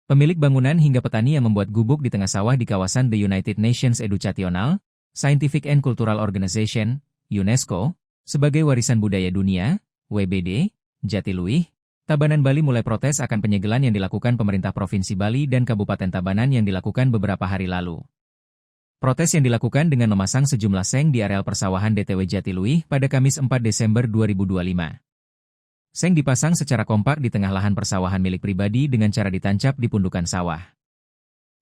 Pemilik bangunan hingga petani yang membuat gubuk di tengah sawah di kawasan The United Nations Educational, Scientific and Cultural Organization, UNESCO, sebagai Warisan Budaya Dunia, WBD, Jatiluwih, Tabanan Bali mulai protes akan penyegelan yang dilakukan pemerintah Provinsi Bali dan Kabupaten Tabanan yang dilakukan beberapa hari lalu. Protes yang dilakukan dengan memasang sejumlah seng di areal persawahan DTW Jatiluwih pada Kamis 4 Desember 2025. Seng dipasang secara kompak di tengah lahan persawahan milik pribadi dengan cara ditancap di pundukan sawah.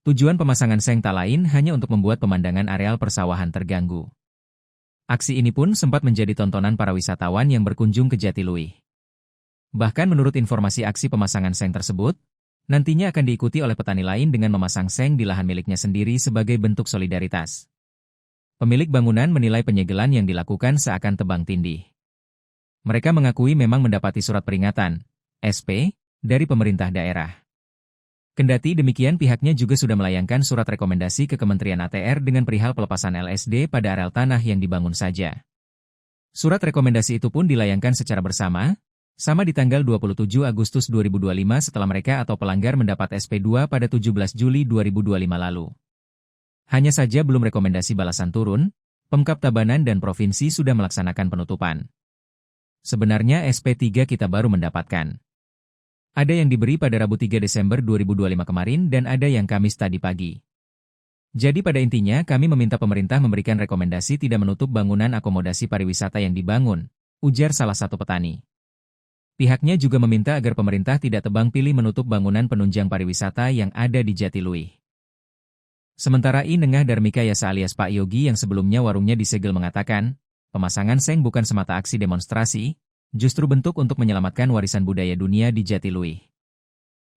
Tujuan pemasangan seng tak lain hanya untuk membuat pemandangan areal persawahan terganggu. Aksi ini pun sempat menjadi tontonan para wisatawan yang berkunjung ke Jatiluwih. Bahkan menurut informasi aksi pemasangan seng tersebut, nantinya akan diikuti oleh petani lain dengan memasang seng di lahan miliknya sendiri sebagai bentuk solidaritas. Pemilik bangunan menilai penyegelan yang dilakukan seakan tebang tindih. Mereka mengakui memang mendapati surat peringatan, SP, dari pemerintah daerah. Kendati demikian pihaknya juga sudah melayangkan surat rekomendasi ke Kementerian ATR dengan perihal pelepasan LSD pada areal tanah yang dibangun saja. Surat rekomendasi itu pun dilayangkan secara bersama, sama di tanggal 27 Agustus 2025 setelah mereka atau pelanggar mendapat SP2 pada 17 Juli 2025 lalu. Hanya saja belum rekomendasi balasan turun, Pemkab Tabanan dan Provinsi sudah melaksanakan penutupan. Sebenarnya SP3 kita baru mendapatkan. Ada yang diberi pada Rabu 3 Desember 2025 kemarin dan ada yang Kamis tadi pagi. Jadi pada intinya kami meminta pemerintah memberikan rekomendasi tidak menutup bangunan akomodasi pariwisata yang dibangun, ujar salah satu petani. Pihaknya juga meminta agar pemerintah tidak tebang pilih menutup bangunan penunjang pariwisata yang ada di Jatiluwih. Sementara Nengah Darmika Yasa alias Pak Yogi yang sebelumnya warungnya disegel mengatakan, pemasangan seng bukan semata aksi demonstrasi, justru bentuk untuk menyelamatkan warisan budaya dunia di Jatiluwih.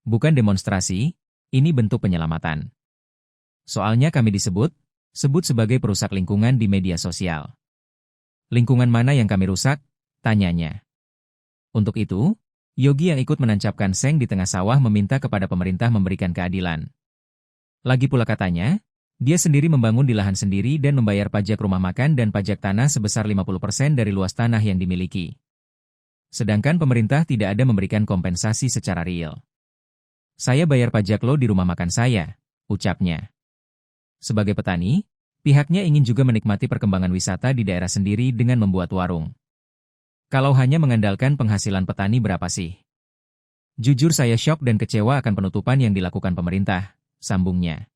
Bukan demonstrasi, ini bentuk penyelamatan. Soalnya kami sebut sebagai perusak lingkungan di media sosial. Lingkungan mana yang kami rusak? Tanyanya. Untuk itu, Yogi yang ikut menancapkan seng di tengah sawah meminta kepada pemerintah memberikan keadilan. Lagi pula katanya, dia sendiri membangun di lahan sendiri dan membayar pajak rumah makan dan pajak tanah sebesar 50% dari luas tanah yang dimiliki. Sedangkan pemerintah tidak ada memberikan kompensasi secara real. Saya bayar pajak lo di rumah makan saya, ucapnya. Sebagai petani, pihaknya ingin juga menikmati perkembangan wisata di daerah sendiri dengan membuat warung. Kalau hanya mengandalkan penghasilan petani berapa sih? Jujur saya syok dan kecewa akan penutupan yang dilakukan pemerintah, sambungnya.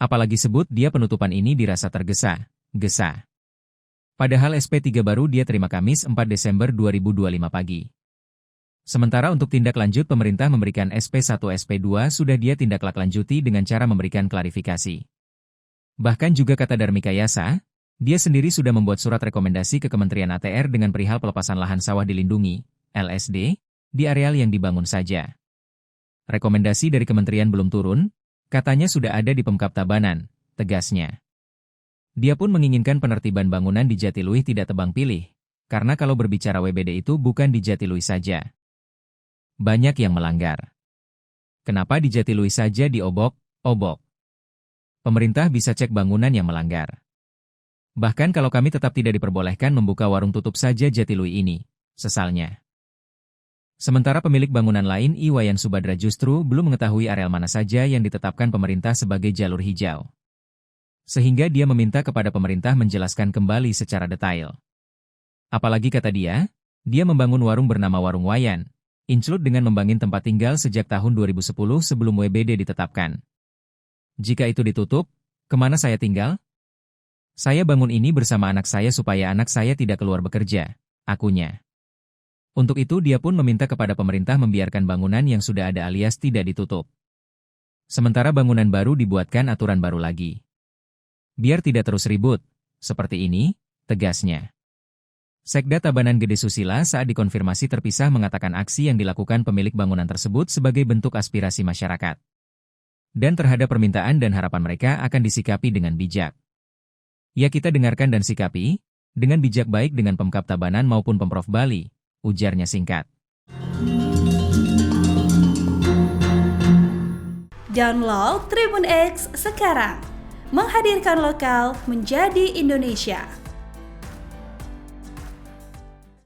Apalagi sebut dia penutupan ini dirasa tergesa-gesa. Padahal SP3 baru dia terima Kamis 4 Desember 2025 pagi. Sementara untuk tindak lanjut pemerintah memberikan SP1 SP2 sudah dia tindaklanjuti dengan cara memberikan klarifikasi. Bahkan juga kata Darmika Yasa, dia sendiri sudah membuat surat rekomendasi ke Kementerian ATR dengan perihal pelepasan lahan sawah dilindungi, LSD, di areal yang dibangun saja. Rekomendasi dari kementerian belum turun, katanya sudah ada di Pemkab Tabanan, tegasnya. Dia pun menginginkan penertiban bangunan di Jatiluwih tidak tebang pilih, karena kalau berbicara WBD itu bukan di Jatiluwih saja. Banyak yang melanggar. Kenapa di Jatiluwih saja diobok-obok? Pemerintah bisa cek bangunan yang melanggar. Bahkan kalau kami tetap tidak diperbolehkan membuka warung tutup saja Jatiluwih ini, sesalnya. Sementara pemilik bangunan lain Iwayan Subadra justru belum mengetahui areal mana saja yang ditetapkan pemerintah sebagai jalur hijau. Sehingga dia meminta kepada pemerintah menjelaskan kembali secara detail. Apalagi kata dia membangun warung bernama Warung Wayan, include dengan membangun tempat tinggal sejak tahun 2010 sebelum WBD ditetapkan. Jika itu ditutup, kemana saya tinggal? Saya bangun ini bersama anak saya supaya anak saya tidak keluar bekerja, akunya. Untuk itu dia pun meminta kepada pemerintah membiarkan bangunan yang sudah ada alias tidak ditutup. Sementara bangunan baru dibuatkan aturan baru lagi. Biar tidak terus ribut, seperti ini, tegasnya. Sekda Tabanan Gede Susila saat dikonfirmasi terpisah mengatakan aksi yang dilakukan pemilik bangunan tersebut sebagai bentuk aspirasi masyarakat. Dan terhadap permintaan dan harapan mereka akan disikapi dengan bijak. Ya kita dengarkan dan sikapi, dengan bijak baik dengan Pemkab Tabanan maupun Pemprov Bali, ujarnya singkat. Download Tribun X sekarang, menghadirkan lokal menjadi Indonesia.